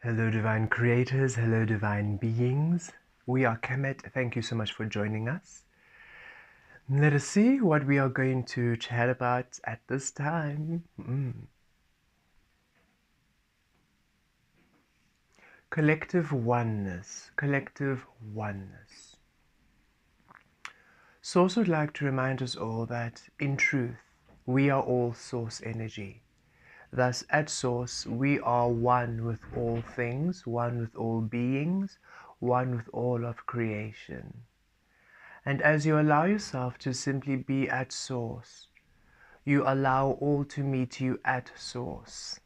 Hello divine creators, hello divine beings. We are Kemet, thank you so much for joining us. Let us see what we are going to chat about at this time. Collective oneness, collective oneness. Source would like to remind us all that in truth, we are all source energy. Thus, at Source, we are one with all things, one with all beings, one with all of creation. And as you allow yourself to simply be at Source, you allow all to meet you at Source.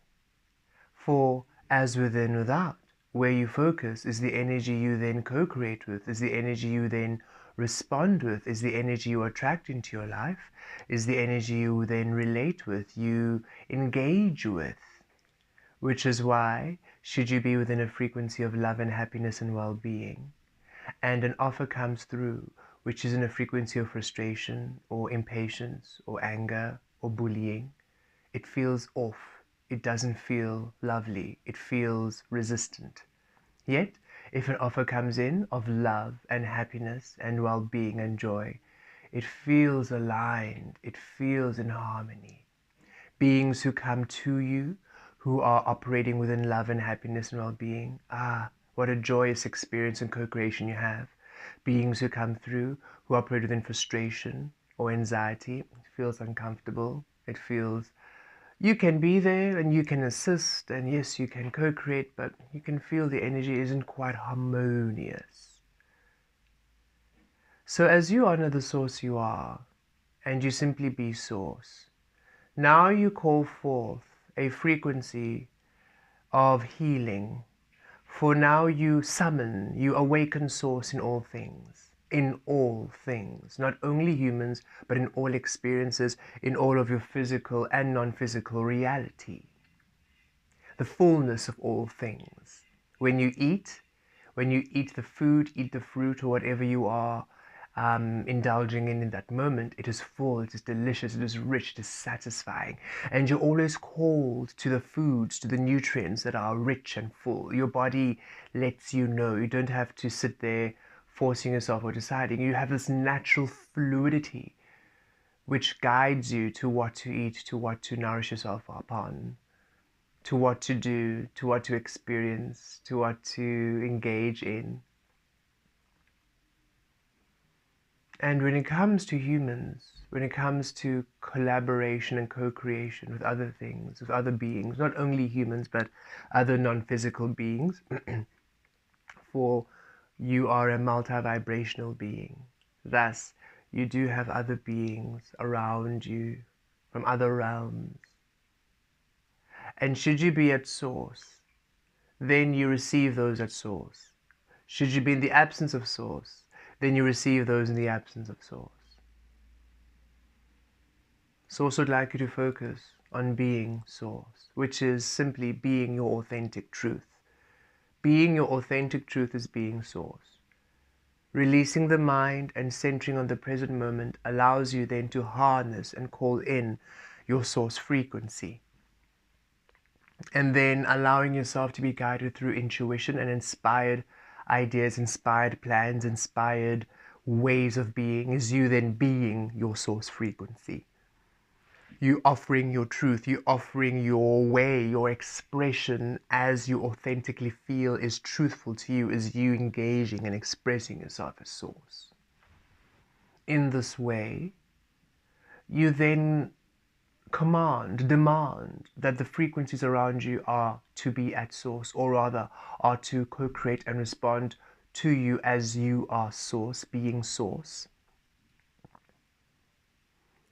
For as within without, where you focus is the energy you then co-create with, is the energy you then respond with, is the energy you attract into your life, is the energy you then relate with, you engage with. Which is why, should you be within a frequency of love and happiness and well-being, and an offer comes through which is in a frequency of frustration or impatience or anger or bullying, it feels off. It doesn't feel lovely. It feels resistant. Yet, if an offer comes in of love and happiness and well-being and joy, it feels aligned. It feels in harmony. Beings who come to you, who are operating within love and happiness and well-being, what a joyous experience and co-creation you have. Beings who come through, who operate within frustration or anxiety, it feels uncomfortable. It feels you can be there and you can assist, and yes, you can co-create, but you can feel the energy isn't quite harmonious. So as you honor the Source you are, and you simply be Source, now you call forth a frequency of healing. For now you summon, you awaken Source in all things, not only humans, but in all experiences, in all of your physical and non-physical reality. The fullness of all things. When you eat the food, eat the fruit, or whatever you are indulging in that moment, it is full, it is delicious, it is rich, it is satisfying. And you're always called to the foods, to the nutrients that are rich and full. Your body lets you know. You don't have to sit there forcing yourself or deciding. You have this natural fluidity which guides you to what to eat, to what to nourish yourself upon, to what to do, to what to experience, to what to engage in. And when it comes to humans, when it comes to collaboration and co-creation with other things, with other beings, not only humans, but other non-physical beings, for you are a multi-vibrational being. Thus, you do have other beings around you from other realms. And should you be at Source, then you receive those at Source. Should you be in the absence of Source, then you receive those in the absence of Source. Source would like you to focus on being Source, which is simply being your authentic truth. Being your authentic truth is being Source. Releasing the mind and centering on the present moment allows you then to harness and call in your Source frequency. And then allowing yourself to be guided through intuition and inspired ideas, inspired plans, inspired ways of being, is you then being your Source frequency. You offering your truth, you offering your way, your expression as you authentically feel is truthful to you, is you engaging and expressing yourself as Source. In this way, you then demand that the frequencies around you are to be at Source, or rather are to co-create and respond to you as you are Source, being Source.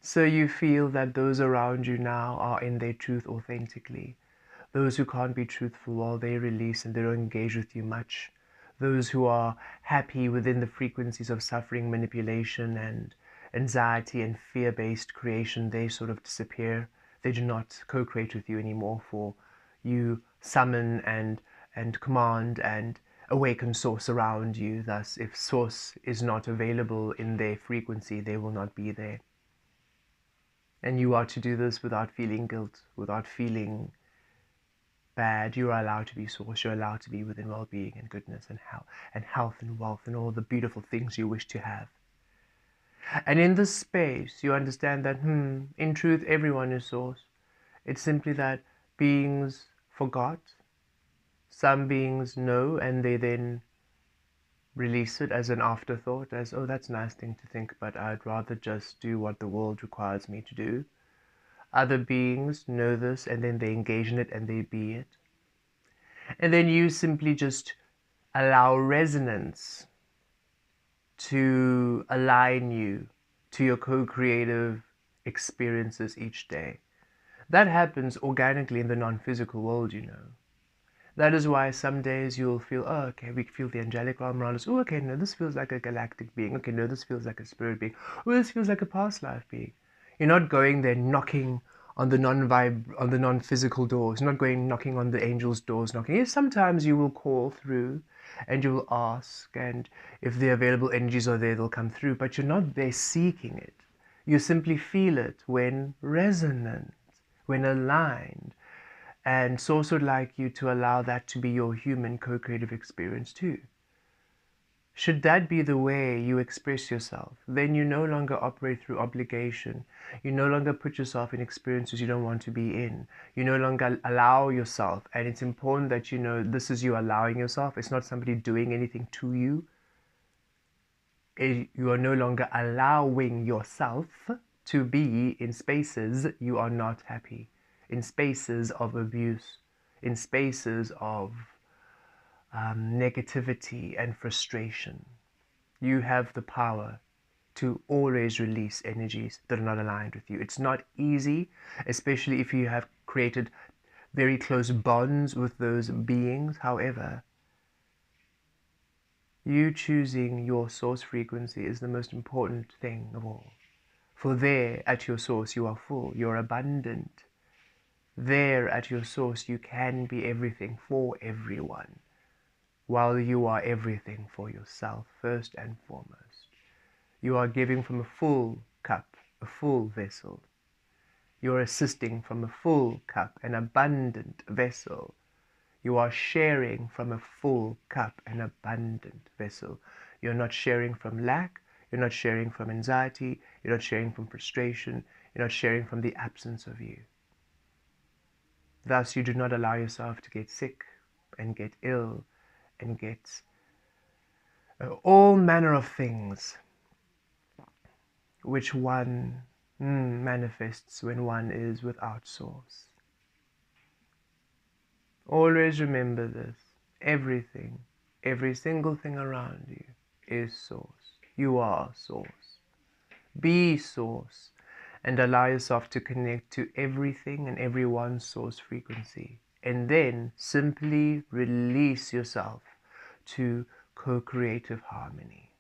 So you feel that those around you now are in their truth authentically. Those who can't be truthful, well, they release and they don't engage with you much. Those who are happy within the frequencies of suffering, manipulation, and anxiety and fear-based creation, they sort of disappear. They do not co-create with you anymore, for you summon and command and awaken Source around you. Thus, if Source is not available in their frequency, they will not be there. And you are to do this without feeling guilt, without feeling bad, you are allowed to be source. You're allowed to be within well-being and goodness and health and wealth and all the beautiful things you wish to have. And in this space, you understand that, in truth, everyone is source. It's simply that beings forgot. Some beings know, and they then release it as an afterthought, as, oh, that's a nice thing to think, but I'd rather just do what the world requires me to do. Other beings know this, and then they engage in it, and they be it. And then you simply just allow resonance to align you to your co-creative experiences each day. That happens organically in the non-physical world, you know. That is why some days you'll feel, oh, okay, we feel the angelic realm around us. Oh, okay, no, this feels like a galactic being. Okay, no, this feels like a spirit being. Oh, this feels like a past life being. You're not going there knocking on the non-physical doors. You're not going knocking on the angels' doors, knocking. Yes, sometimes you will call through and you will ask, and if the available energies are there, they'll come through. But you're not there seeking it. You simply feel it when resonant, when aligned. And Source would like you to allow that to be your human co-creative experience too. Should that be the way you express yourself, then you no longer operate through obligation. You no longer put yourself in experiences you don't want to be in. You no longer allow yourself. And it's important that you know this is you allowing yourself. It's not somebody doing anything to you. You are no longer allowing yourself to be in spaces you are not happy, in spaces of abuse, in spaces of negativity and frustration. You have the power to always release energies that are not aligned with you. It's not easy, especially if you have created very close bonds with those beings. However, you choosing your source frequency is the most important thing of all. For there, at your source, you are full, you're abundant. There, at your source, you can be everything for everyone, while you are everything for yourself, first and foremost. You are giving from a full cup, a full vessel. You are assisting from a full cup, an abundant vessel. You are sharing from a full cup, an abundant vessel. You're not sharing from lack. You're not sharing from anxiety. You're not sharing from frustration. You're not sharing from the absence of you. Thus, you do not allow yourself to get sick and get ill and get all manner of things which one manifests when one is without source. Always remember this. Everything, every single thing around you is source. You are source. Be source and allow yourself to connect to everything and everyone's source frequency. And then simply release yourself to co-creative harmony.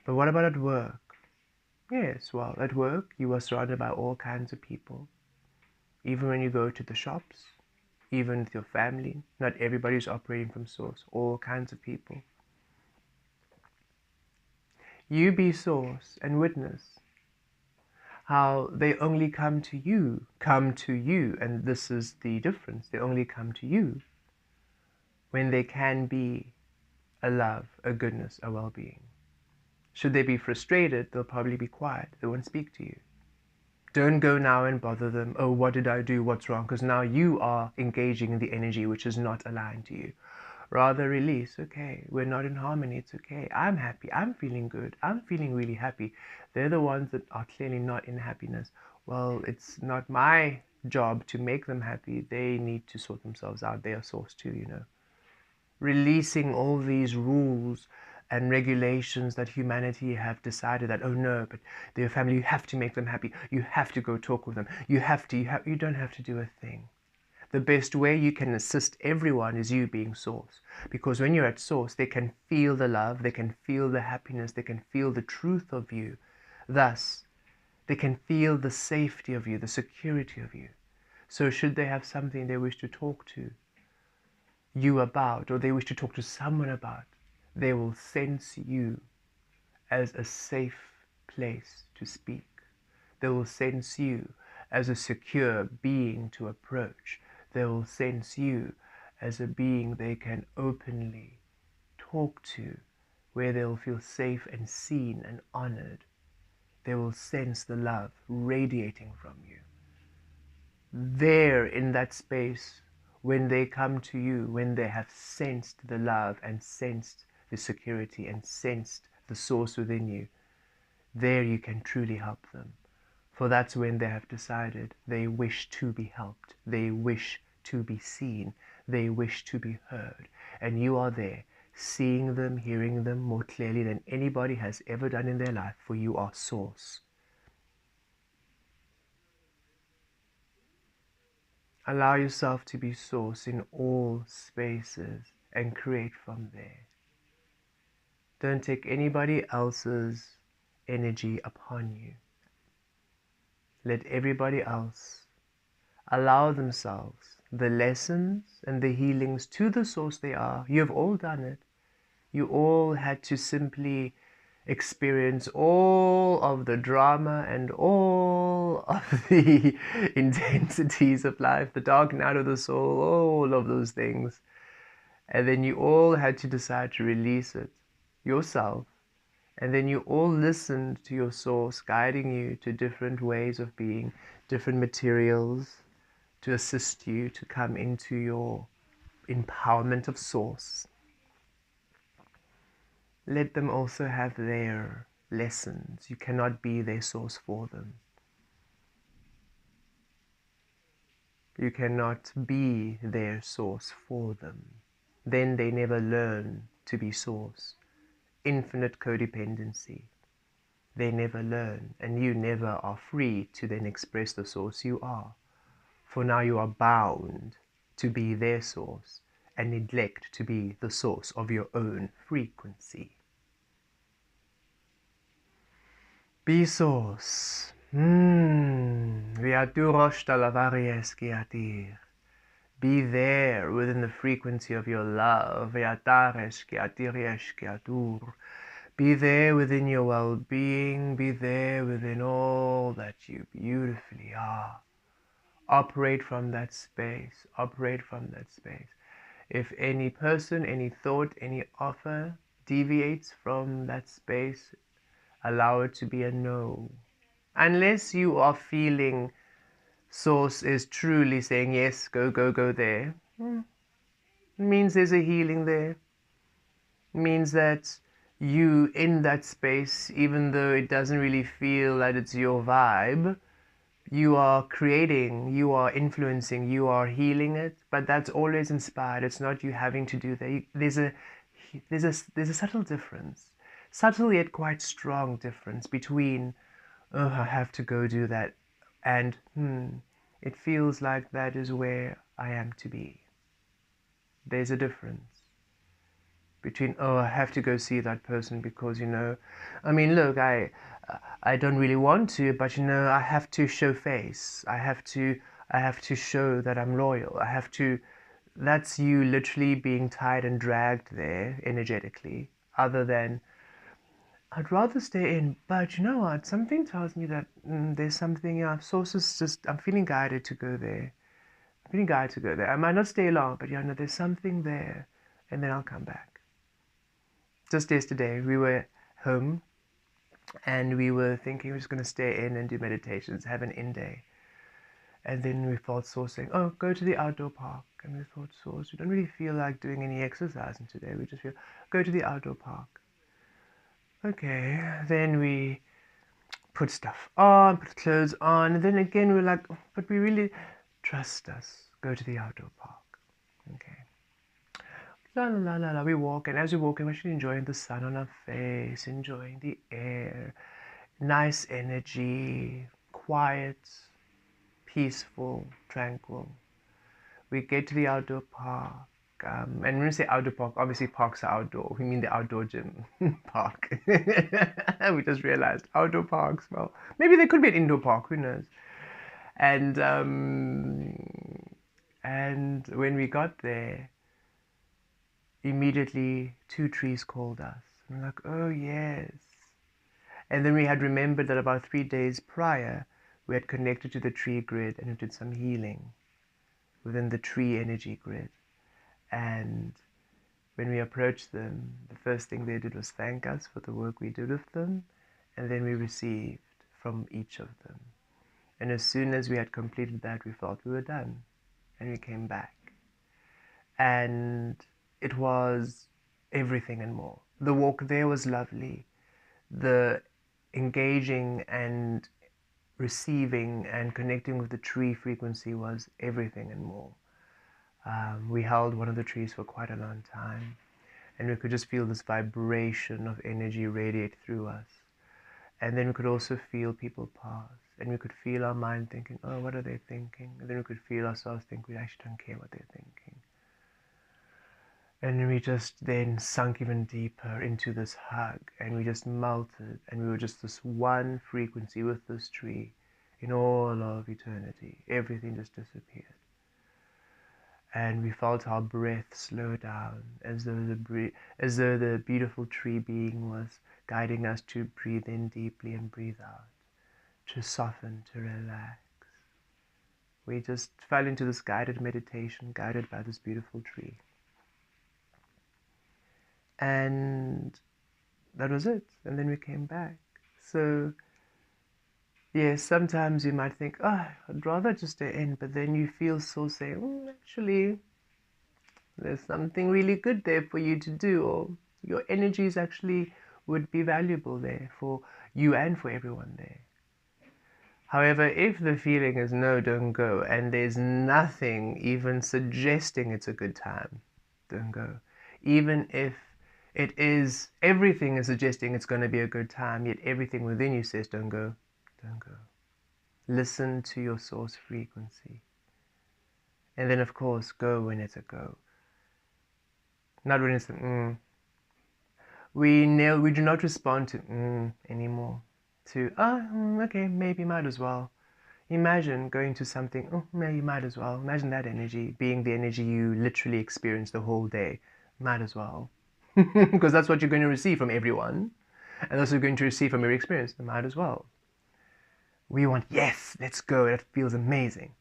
But what about at work? Yes, well, at work you are surrounded by all kinds of people. Even when you go to the shops, even with your family, not everybody is operating from source, all kinds of people. You be source and witness how they only come to you, and this is the difference. They only come to you when they can be a love, a goodness, a well-being. Should they be frustrated, they'll probably be quiet. They won't speak to you. Don't go now and bother them. Oh, what did I do? What's wrong? Because now you are engaging in the energy which is not aligned to you. Rather release. Okay, we're not in harmony. It's okay. I'm happy. I'm feeling good. I'm feeling really happy. They're the ones that are clearly not in happiness. Well, it's not my job to make them happy. They need to sort themselves out. They are source too, you know. Releasing all these rules and regulations that humanity have decided that, oh no, but they're family, you have to make them happy. You have to go talk with them. You don't have to do a thing. The best way you can assist everyone is you being source. Because when you're at source, they can feel the love, they can feel the happiness, they can feel the truth of you. Thus, they can feel the safety of you, the security of you. So should they have something they wish to talk to you about, or they wish to talk to someone about, they will sense you as a safe place to speak. They will sense you as a secure being to approach. They will sense you as a being they can openly talk to, where they'll feel safe and seen and honored. They will sense the love radiating from you. There in that space, when they come to you, when they have sensed the love and sensed the security and sensed the source within you, there you can truly help them. For that's when they have decided they wish to be helped, they wish to be seen, they wish to be heard. And you are there, seeing them, hearing them more clearly than anybody has ever done in their life, for you are source. Allow yourself to be source in all spaces and create from there. Don't take anybody else's energy upon you. Let everybody else allow themselves the lessons and the healings to the source they are. You have all done it. You all had to simply experience all of the drama and all of the intensities of life, the dark night of the soul, all of those things. And then you all had to decide to release it yourself. And then you all listened to your source guiding you to different ways of being, different materials to assist you to come into your empowerment of source. Let them also have their lessons. You cannot be their source for them. You cannot be their source for them. Then they never learn to be source. Infinite codependency. They never learn, and you never are free to then express the source you are. For now you are bound to be their source and neglect to be the source of your own frequency. Be source. Be there within the frequency of your love. Be there within your well-being. Be there within all that you beautifully are. Operate from that space. Operate from that space. If any person, any thought, any offer deviates from that space, allow it to be a no. Unless you are feeling source is truly saying yes, go, go, go there. It means there's a healing there. It means that you in that space, even though it doesn't really feel that it's your vibe, you are creating, you are influencing, you are healing it, but that's always inspired. It's not you having to do that. There's a subtle difference, subtle yet quite strong difference between, oh, I have to go do that, and it feels like that is where I am to be. There's a difference between, oh, I have to go see that person because, I mean, look, I don't really want to, but I have to show face. I have to show that I'm loyal. That's you literally being tied and dragged there energetically, other than, I'd rather stay in, but you know what, something tells me that there's something, sources just, I'm feeling guided to go there. I'm feeling guided to go there. I might not stay long, but there's something there, and then I'll come back. Just yesterday, we were home, and we were thinking we're just going to stay in and do meditations, have an in-day. And then we felt Source saying, oh, go to the outdoor park. And we thought, Source, we don't really feel like doing any exercising today. We just feel, go to the outdoor park. Okay, then we put stuff on, put clothes on, and then again we're like, oh, but we really trust us. Go to the outdoor park. Okay. La la la la la. We walk, and as we walk, we're actually enjoying the sun on our face, enjoying the air, nice energy, quiet, peaceful, tranquil. We get to the outdoor park. And when we say outdoor park, obviously parks are outdoor. We mean the outdoor gym park. We just realized outdoor parks. Well, maybe there could be an indoor park. Who knows? And when we got there, immediately 2 trees called us. And we're like, oh yes. And then we had remembered that about 3 days prior, we had connected to the tree grid and we did some healing. within the tree energy grid. And when we approached them, the first thing they did was thank us for the work we did with them, and then we received from each of them. And as soon as we had completed that, we felt we were done, and we came back. And it was everything and more. The walk there was lovely. The engaging and receiving and connecting with the tree frequency was everything and more. We held one of the trees for quite a long time, and we could just feel this vibration of energy radiate through us. And then we could also feel people pass, and we could feel our mind thinking, oh, what are they thinking? And then we could feel ourselves think, we actually don't care what they're thinking. And we just then sunk even deeper into this hug, and we just melted, and we were just this one frequency with this tree in all of eternity. Everything just disappeared. And we felt our breath slow down, as though the beautiful tree being was guiding us to breathe in deeply and breathe out, to soften, to relax. We just fell into this guided meditation, guided by this beautiful tree. And that was it. And then we came back. So, yes, sometimes you might think, oh, I'd rather just stay in, but then you feel so saying, actually, there's something really good there for you to do, or your energies actually would be valuable there for you and for everyone there. However, if the feeling is no, don't go, and there's nothing even suggesting it's a good time, don't go. Even if everything is suggesting it's going to be a good time, yet everything within you says don't go, don't go. Listen to your source frequency. And then, of course, go when it's a go. Not when it's a We do not respond to anymore. To, okay, maybe might as well. Imagine going to something, maybe might as well. Imagine that energy being the energy you literally experience the whole day. Might as well. Because that's what you're going to receive from everyone. And that's what you're going to receive from your experience. Might as well. We want, yes, let's go. That feels amazing.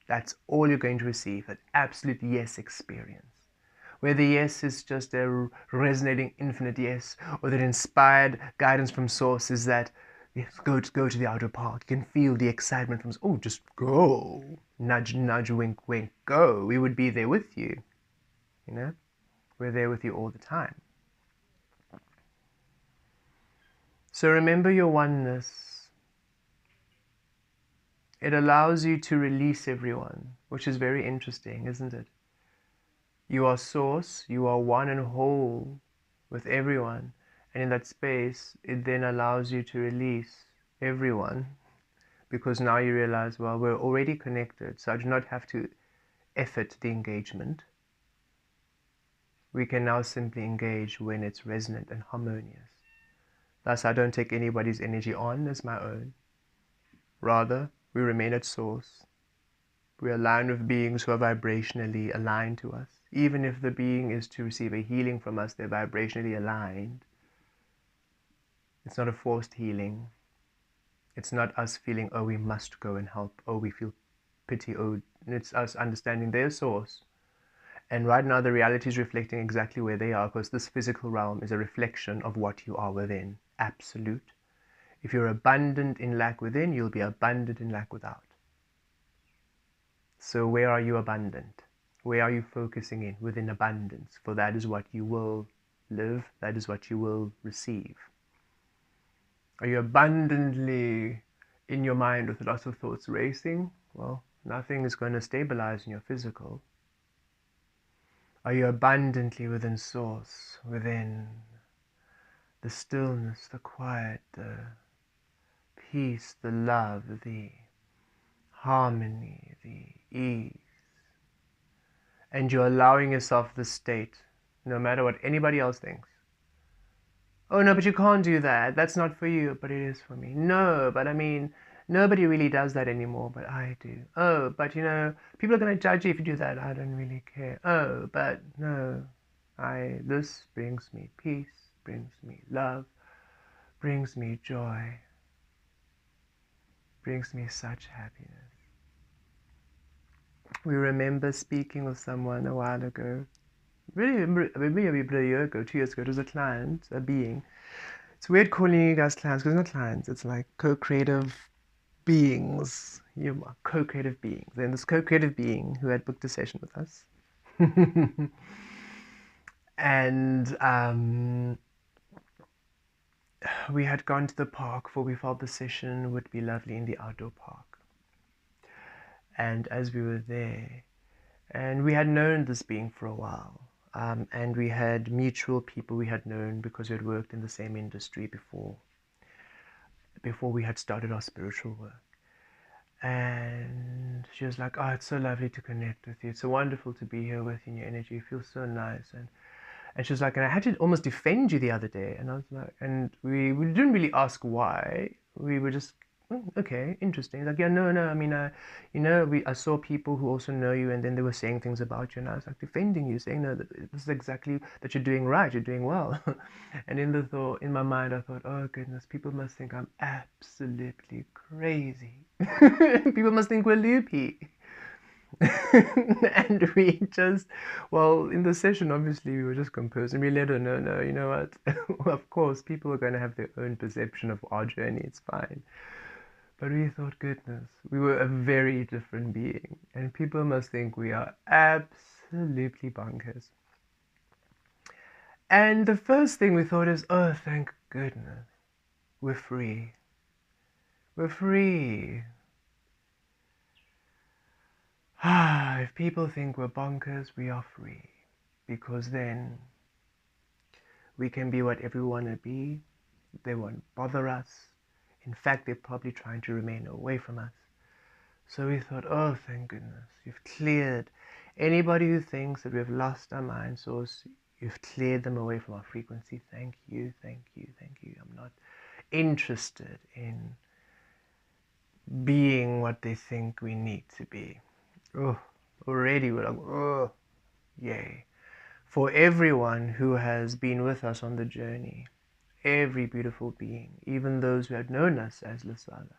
That's all you're going to receive. That absolute yes experience. Whether yes is just a resonating infinite yes, or that inspired guidance from source is that, yes, go to the outer park. You can feel the excitement from, just go. Nudge, nudge, wink, wink, go. We would be there with you. We're there with you all the time. So remember your oneness. It allows you to release everyone, which is very interesting, isn't it? You are source, you are one and whole with everyone, and in that space, it then allows you to release everyone, because now you realize, well, we're already connected, so I do not have to effort the engagement. We can now simply engage when it's resonant and harmonious. Thus, I don't take anybody's energy on as my own. Rather, we remain at source. We align with beings who are vibrationally aligned to us. Even if the being is to receive a healing from us, they're vibrationally aligned. It's not a forced healing. It's not us feeling, we must go and help. We feel pity. It's us understanding their source. And right now, the reality is reflecting exactly where they are, because this physical realm is a reflection of what you are within. Absolute. If you're abundant in lack within, you'll be abundant in lack without. So where are you abundant? Where are you focusing in? Within abundance. For that is what you will live. That is what you will receive. Are you abundantly in your mind with lots of thoughts racing? Well, nothing is going to stabilize in your physical. Are you abundantly within source, within the stillness, the quiet, the peace, the love, the harmony, the ease? And you're allowing yourself this state, no matter what anybody else thinks. Oh, no, but you can't do that. That's not for you, but it is for me. No, but I mean, nobody really does that anymore, but I do. Oh, but people are going to judge you if you do that. I don't really care. Oh, but no, this brings me peace, brings me love, brings me joy, brings me such happiness. We remember speaking with someone a while ago, really, maybe a year ago, 2 years ago. It was a client, a being. It's weird calling you guys clients because it's not clients. It's like co-creative beings. You are co-creative beings. And this co-creative being who had booked a session with us. And we had gone to the park, for we felt the session would be lovely in the outdoor park. And as we were there, and we had known this being for a while, and we had mutual people we had known because we had worked in the same industry before we had started our spiritual work. And she was like, "Oh, it's so lovely to connect with you. It's so wonderful to be here with you in your energy. It feels so nice." And she was like, "And I had to almost defend you the other day." And I was like, and we didn't really ask why. We were just, "Oh, okay, interesting." Like, "Yeah, no. I mean, I saw people who also know you, and then they were saying things about you, and I was like defending you, saying, no, this is exactly that you're doing right. You're doing well." And in my mind, I thought, "Oh goodness, people must think I'm absolutely crazy. People must think we're loopy." And we just, well, in the session, obviously, we were just composed and we let her know, no, you know what? Of course, people are going to have their own perception of our journey. It's fine. But we thought, goodness, we were a very different being. And people must think we are absolutely bonkers. And the first thing we thought is, oh, thank goodness, we're free. We're free. If people think we're bonkers, we are free. Because then we can be whatever we want to be. They won't bother us. In fact, they're probably trying to remain away from us. So we thought, oh, thank goodness, you've cleared anybody who thinks that we've lost our mind source. You've cleared them away from our frequency. Thank you, thank you, thank you. I'm not interested in being what they think we need to be. Oh, already we're like, oh, yay. For everyone who has been with us on the journey, every beautiful being, even those who had known us as Lasala,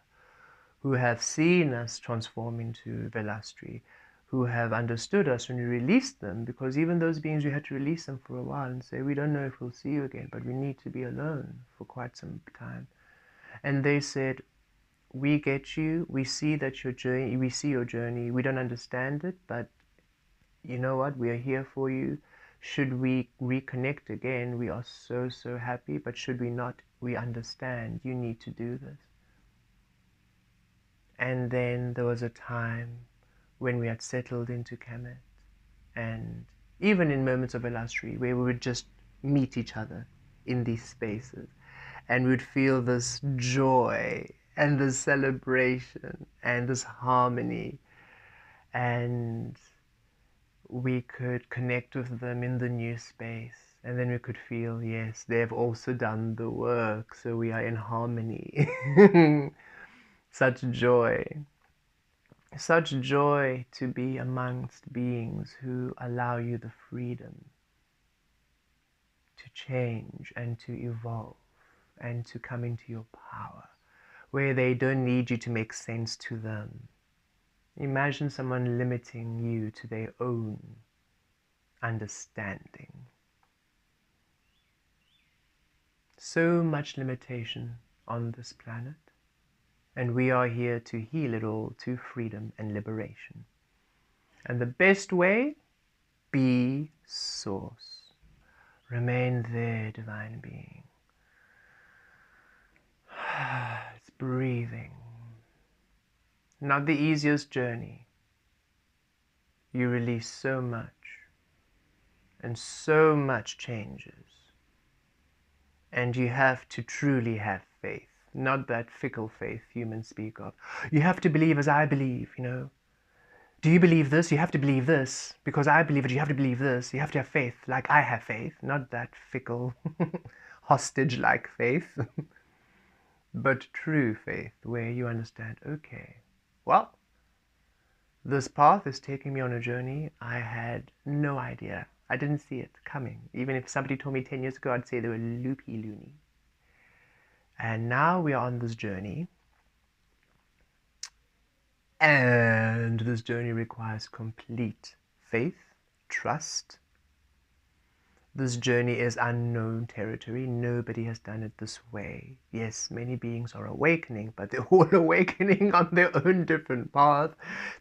who have seen us transform into Velastri, who have understood us when we released them, because even those beings, we had to release them for a while and say, we don't know if we'll see you again, but we need to be alone for quite some time. And they said, we get you, we see that your journey, we see your journey, we don't understand it, but you know what, we are here for you. Should we reconnect again, we are so, so happy, but should we not, we understand you need to do this. And then there was a time when we had settled into Kemet, and even in moments of Velastri, where we would just meet each other in these spaces, and we would feel this joy and this celebration and this harmony, and we could connect with them in the new space, and then we could feel, yes, they've also done the work, so we are in harmony. Such joy to be amongst beings who allow you the freedom to change and to evolve and to come into your power, where they don't need you to make sense to them. Imagine someone limiting you to their own understanding. So much limitation on this planet, and we are here to heal it all to freedom and liberation. And the best way, be source. Remain there, divine being. It's breathing. Not the easiest journey. You release so much, and so much changes. And you have to truly have faith, not that fickle faith humans speak of. You have to believe as I believe, you know. Do you believe this? You have to believe this. Because I believe it, you have to believe this. You have to have faith like I have faith, not that fickle, hostage-like faith. But true faith, where you understand, okay, well, this path is taking me on a journey I had no idea. I didn't see it coming. Even if somebody told me 10 years ago, I'd say they were loopy loony. And now we are on this journey. And this journey requires complete faith, trust. This journey is unknown territory. Nobody has done it this way. Yes, many beings are awakening, but they're all awakening on their own different path.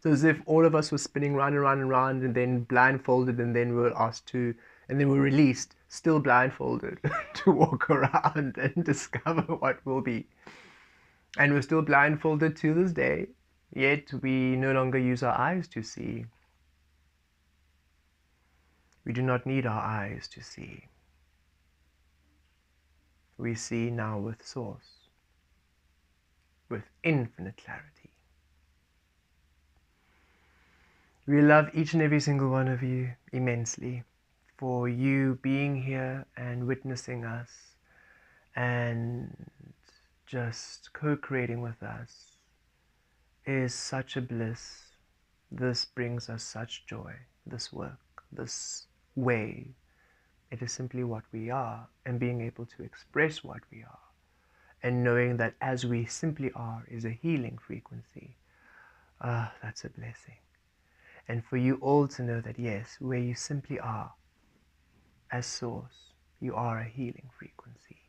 So as if all of us were spinning round and round and round, and then blindfolded, and then we were asked to, and then we're released, still blindfolded, to walk around and discover what will be. And we're still blindfolded to this day, yet we no longer use our eyes to see. We do not need our eyes to see. We see now with Source, with infinite clarity. We love each and every single one of you immensely for you being here and witnessing us and just co-creating with us is such a bliss. This brings us such joy, this work, this way. It is simply what we are, and being able to express what we are, and knowing that as we simply are is a healing frequency. That's a blessing. And for you all to know that yes, where you simply are as Source, you are a healing frequency.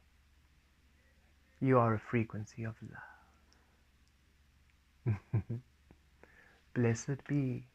You are a frequency of love. Blessed be.